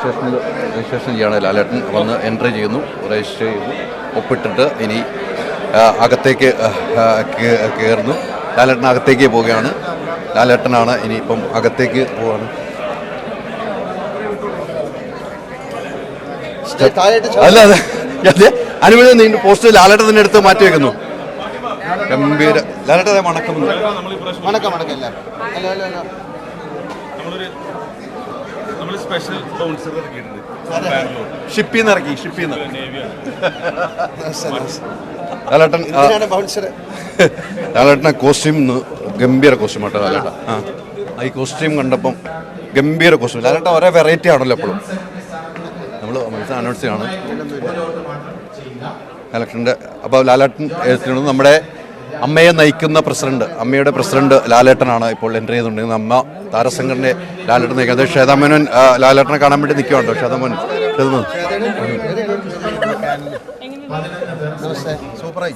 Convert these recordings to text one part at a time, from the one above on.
Registration ചെയ്യാണ്. ലാലേട്ടൻ വന്ന് entry ചെയ്യുന്നു, രജിസ്റ്റർ ചെയ്യുന്നു, ഒപ്പിട്ടിട്ട് ഇനി അകത്തേക്ക് കയറുന്നു. ലാലേട്ടൻ അകത്തേക്ക് പോവുകയാണ്. ലാലേട്ടനാണ് ഇനിയിപ്പം അകത്തേക്ക് പോവാണ്. അല്ല അതെ അനുമതി നീണ്ടു പോസ്റ്റ് ലാലേട്ടൻ തന്നെ എടുത്ത് മാറ്റി വെക്കുന്നു. ഗംഭീര ലാലേട്ടൻ മണക്കുന്നു. ഷിപ്പിന്ന് ഇറക്കി ലാലേട്ടനെ കോസ്റ്റ്യൂം ഗംഭീര കോസ്റ്റ്യൂം ആട്ടോ ലാലേട്ട. ഈ കോസ്റ്റ്യൂം കണ്ടപ്പം ഗംഭീര കോസ്റ്റ്യൂം. ലാലേട്ട ഒരേ വെറൈറ്റി ആണല്ലോ എപ്പോഴും. നമ്മൾ മത്സരം അനൗൺസ് ചെയ്യാണ് ലാലേട്ടൻ്റെ. അപ്പോൾ ലാലേട്ടൻ എഴുത്തുന്നത് നമ്മുടെ അമ്മയെ നയിക്കുന്ന പ്രസിഡന്റ്, അമ്മയുടെ പ്രസിഡന്റ് ലാലേട്ടനാണ് ഇപ്പോൾ എൻട്രി ചെയ്തുകൊണ്ടിരിക്കുന്നത്. അമ്മ താരസംഘടനയെ ലാലേട്ടൻ നയിക്കുന്നത്. ശ്വേതാമേനോൻ ലാലേട്ടനെ കാണാൻ വേണ്ടി നിൽക്കുന്നുണ്ടോ? ശ്വേതാമേനോൻ സൂപ്പറായി.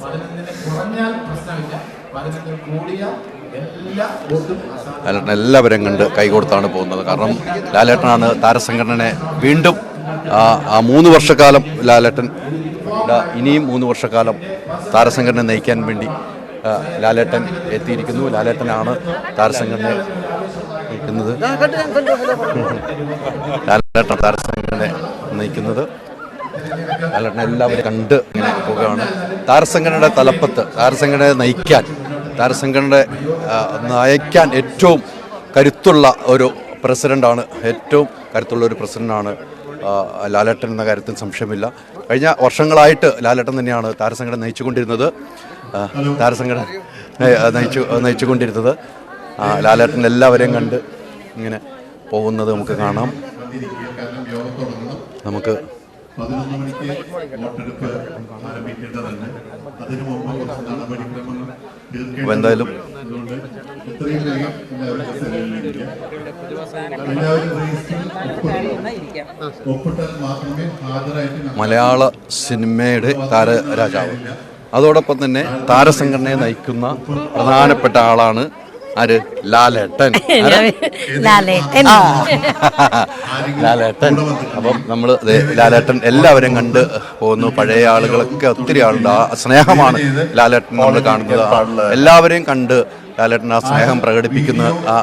ലാലേട്ടൻ എല്ലാവരും കണ്ട് കൈകൊടുത്താണ് പോകുന്നത്. കാരണം ലാലേട്ടനാണ് താരസംഘടനയെ വീണ്ടും 3 വർഷക്കാലം ലാലേട്ടൻ ഇനിയും 3 വർഷക്കാലം താരസംഘടന നയിക്കാൻ വേണ്ടി ലാലേട്ടൻ എത്തിയിരിക്കുന്നു. ലാലേട്ടനാണ് താരസംഘടനയെ നയിക്കുന്നത്. ലാലേട്ടൻ താരസംഘടനയെ നയിക്കുന്നത്. ലാലേട്ടൻ എല്ലാവരും കണ്ട് ഇങ്ങനെ പോവുകയാണ്. താരസംഘടനയുടെ തലപ്പത്ത് താരസംഘടനയെ നയിക്കാൻ ഏറ്റവും കരുത്തുള്ള ഒരു പ്രസിഡന്റാണ്. ഏറ്റവും കരുത്തുള്ള ഒരു പ്രസിഡന്റാണ് ലാലേട്ടൻ എന്ന കാര്യത്തിൽ സംശയമില്ല. കഴിഞ്ഞ വർഷങ്ങളായിട്ട് ലാലേട്ടൻ തന്നെയാണ് താരസംഘടന നയിച്ചുകൊണ്ടിരുന്നത്. ലാലേട്ടൻ എല്ലാവരെയും കണ്ട് ഇങ്ങനെ പോകുന്നത് നമുക്ക് കാണാം. നമുക്ക് എന്തായാലും മലയാള സിനിമയുടെ താരരാജാവ്, അതോടൊപ്പം തന്നെ താരസംഘടനയെ നയിക്കുന്ന പ്രധാനപ്പെട്ട ആളാണ് ആര്? ലാലേട്ടൻ. അപ്പം നമ്മൾ ലാലേട്ടൻ എല്ലാവരും കണ്ട് പോകുന്നു. പഴയ ആളുകളൊക്കെ ഒത്തിരി ആളുണ്ട്. ആ സ്നേഹമാണ് ലാലേട്ടൻ നമ്മൾ കാണുന്നത്. എല്ലാവരെയും കണ്ട് ലാലേട്ടൻ ആ സ്നേഹം പ്രകടിപ്പിക്കുന്ന ആ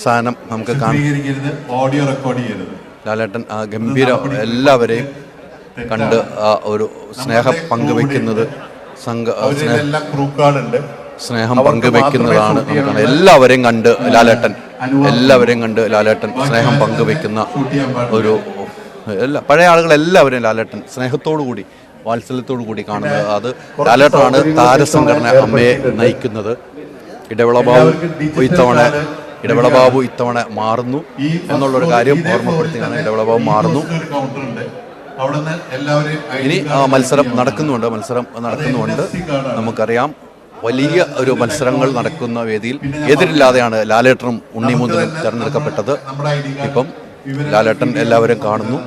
സാധനം നമുക്ക് കാണാം. ലാലേട്ടൻ ആ ഗംഭീര എല്ലാവരെയും കണ്ട് ആ ഒരു സ്നേഹം പങ്കുവെക്കുന്നത് സ്നേഹം പങ്കുവെക്കുന്നതാണ് നമുക്ക്. എല്ലാവരെയും കണ്ട് ലാലേട്ടൻ സ്നേഹം പങ്കുവെക്കുന്ന ഒരു പഴയ ആളുകൾ എല്ലാവരെയും ലാലേട്ടൻ സ്നേഹത്തോടു കൂടി വാത്സല്യത്തോടു കൂടി കാണുന്നത്. അത് ലാലേട്ടനാണ് താരസംഘടന അമ്മയെ നയിക്കുന്നത്. ഇടവിളബാബു ഇത്തവണ മാറുന്നു എന്നുള്ളൊരു കാര്യം ഓർമ്മപ്പെടുത്തുകയാണ്. ഇടവിളബാബു മാറുന്നു. ഇനി മത്സരം നടക്കുന്നുണ്ട്. നമുക്കറിയാം വലിയ ഒരു മത്സരങ്ങൾ നടക്കുന്ന വേദിയിൽ എതിരില്ലാതെയാണ് ലാലേട്ടനും ഉണ്ണിമുന്തനും തിരഞ്ഞെടുക്കപ്പെട്ടത്. ഇപ്പം ലാലേട്ടൻ എല്ലാവരും കാണുന്നു.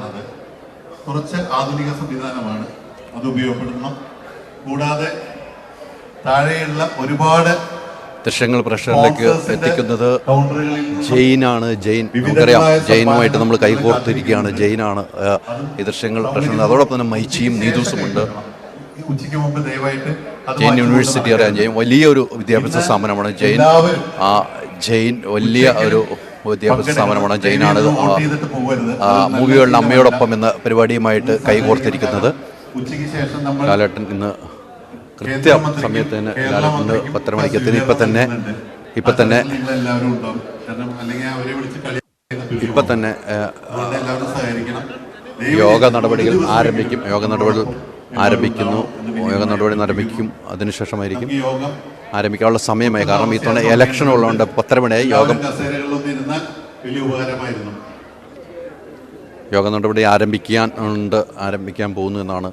കുറച്ച് ആധുനിക സംവിധാനമാണ് അത് ഉപയോഗപ്പെടുത്തണം. കൂടാതെ താഴെയുള്ള ഒരുപാട് ദൃശ്യങ്ങൾ പ്രേക്ഷകരിലേക്ക് എത്തിക്കുന്നത് ജെയിനാണ്. നമുക്കറിയാം ജെയിനുമായിട്ട് നമ്മൾ കൈകോർത്തിരിക്കുകയാണ്. ജെയിനാണ് ഈ ദൃശ്യങ്ങൾ പ്രേക്ഷകർ. അതോടൊപ്പം തന്നെ മൈച്ചിയും നീതൂസുമുണ്ട്. ജെയിൻ യൂണിവേഴ്സിറ്റി അറിയാം. ജെയിൻ വലിയൊരു വിദ്യാഭ്യാസ സ്ഥാപനമാണ്. ജെയിൻ വലിയ ഒരു വിദ്യാഭ്യാസ സ്ഥാപനമാണ്. ജെയിനാണ് മൂവികളുടെ അമ്മയോടൊപ്പം എന്ന പരിപാടിയുമായിട്ട് കൈകോർത്തിരിക്കുന്നത്. ലാലേട്ടൻ ഇന്ന് കൃത്യ സമയത്ത് തന്നെ ലാലേട്ടൻ്റെ 10:30 മണിക്ക് എത്തി. ഇപ്പം തന്നെ യോഗ നടപടികൾ ആരംഭിക്കും. യോഗ നടപടി ആരംഭിക്കും. അതിനുശേഷമായിരിക്കും ആരംഭിക്കാനുള്ള സമയമായി. കാരണം ഇത്തവണ ഇലക്ഷൻ ഉള്ളതുകൊണ്ട് 10:30 മണിയായി. യോഗ നടപടി ആരംഭിക്കാൻ പോകുന്നു എന്നാണ്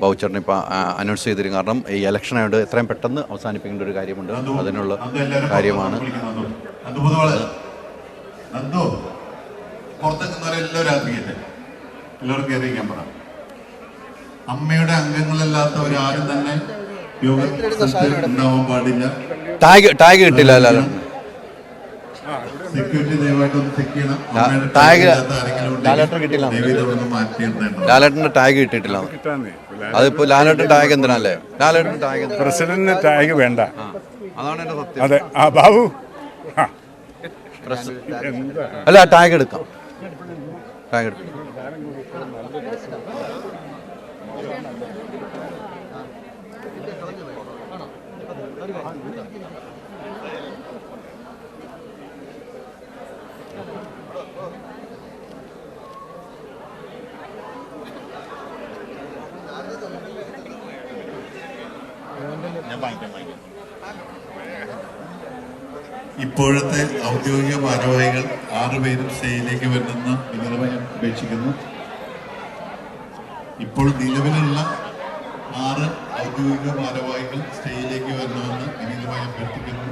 ബൗച്ചറിന് ഇപ്പോൾ അനൗൺസ് ചെയ്തിരിക്കും. കാരണം ഈ ഇലക്ഷൻ ആയതുകൊണ്ട് എത്രയും പെട്ടെന്ന് അവസാനിപ്പിക്കേണ്ട ഒരു കാര്യമുണ്ട്. അതിനുള്ള കാര്യമാണ്. അമ്മയുടെ അംഗങ്ങളല്ലാത്തവരാരും തന്നെ യോഗത്തിൽ ഉണ്ടാവാൻ പാടില്ല. ടാഗ് കിട്ടില്ല. സെക്യൂരിറ്റി ദയവായിട്ടൊന്ന് ചെക്ക് ചെയ്യണം. ടാഗ് ലാലേട്ടൻ കിട്ടില്ല. ലാലേട്ടന്റെ ടാഗ് കിട്ടിയിട്ടില്ല. അതിപ്പോ ലാലേട്ടൻ ടാഗ് എന്തിനല്ലേ? ലാലേട്ടൻ ടാഗ് പ്രസിഡന്റിന് ടാഗ് വേണ്ട. അതാണ് എന്റെ സത്യം. അതെ. ആ ബാബു അല്ല, ടാഗ് എടുക്കാം. ടാഗ് എടുക്കാം. ഇപ്പോഴത്തെ ഔദ്യോഗിക ഭാരവാഹികൾ 6 പേരും സ്റ്റേജിലേക്ക് വരുന്ന വിവരമായി അപേക്ഷിക്കുന്നു. ഇപ്പോൾ നിലവിലുള്ള 6 ഔദ്യോഗിക ഭാരവാഹികൾ സ്റ്റേജിലേക്ക് വരണമെന്ന് വിനീതമായി അഭ്യർത്ഥിക്കുന്നു.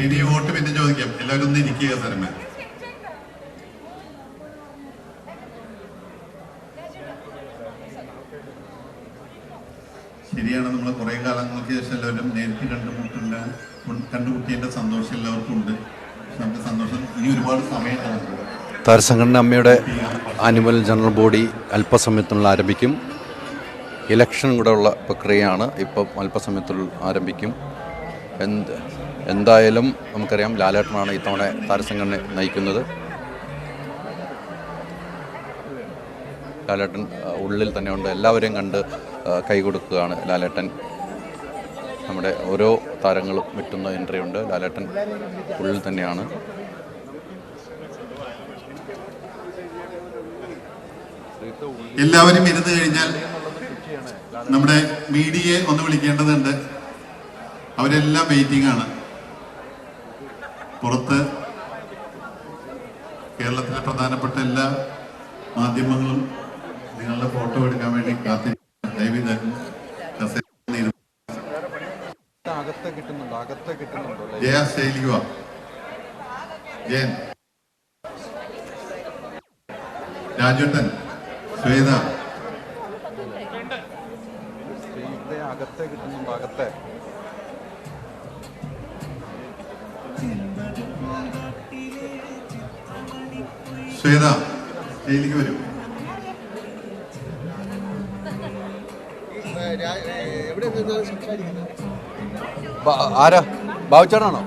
ഇനി വോട്ട് പിന്നെ ചോദിക്കാം. എല്ലാവരും ഒന്ന് ഇരിക്കുക സ്ഥലമേ. ശരിയാണ്, നമ്മൾ കുറെ കാലങ്ങൾക്ക് ശേഷം എല്ലാവരും നേരിട്ട് കണ്ടുമുട്ടിയതിന്റെ സന്തോഷം എല്ലാവർക്കും ഉണ്ട്. നമുക്ക് സന്തോഷം. ഇനി ഒരുപാട് സമയമാണ്. താരസംഘടന അമ്മയുടെ ആനുവൽ ജനറൽ ബോഡി അല്പസമയത്തിനുള്ളിൽ ആരംഭിക്കും. ഇലക്ഷൻ കൂടെ ഉള്ള പ്രക്രിയയാണ്. ഇപ്പം അല്പസമയത്തിനുള്ളിൽ ആരംഭിക്കും. എന്തായാലും നമുക്കറിയാം ലാലേട്ടനാണ് ഇത്തവണ താരസംഘടന നയിക്കുന്നത്. ലാലേട്ടൻ ഉള്ളിൽ തന്നെ ഉണ്ട്. എല്ലാവരെയും കണ്ട് കൈ കൊടുക്കുകയാണ് ലാലേട്ടൻ. നമ്മുടെ ഓരോ താരങ്ങളും വെട്ടുന്ന എൻട്രി ഉണ്ട്. ലാലേട്ടൻ ഉള്ളിൽ തന്നെയാണ്. എല്ലാവരും ഇരുന്ന് കഴിഞ്ഞാൽ നമ്മുടെ മീഡിയയെ ഒന്ന് വിളിക്കേണ്ടതുണ്ട്. അവരെല്ലാം വെയിറ്റിംഗ് ആണ്. പുറത്ത് കേരളത്തിലെ പ്രധാനപ്പെട്ട എല്ലാ മാധ്യമങ്ങളും നിങ്ങളുടെ ഫോട്ടോ എടുക്കാൻ വേണ്ടി കാത്തിരിക്കുന്നു. ജയ സ്റ്റൈലിക്ക് വാ. ജയൻ, രാജേട്ടൻ, ശ്വേത, ശ്വേത സ്റ്റൈലിക്ക് വരൂ. ആരാ? ബാബുച്ചാണാണോ?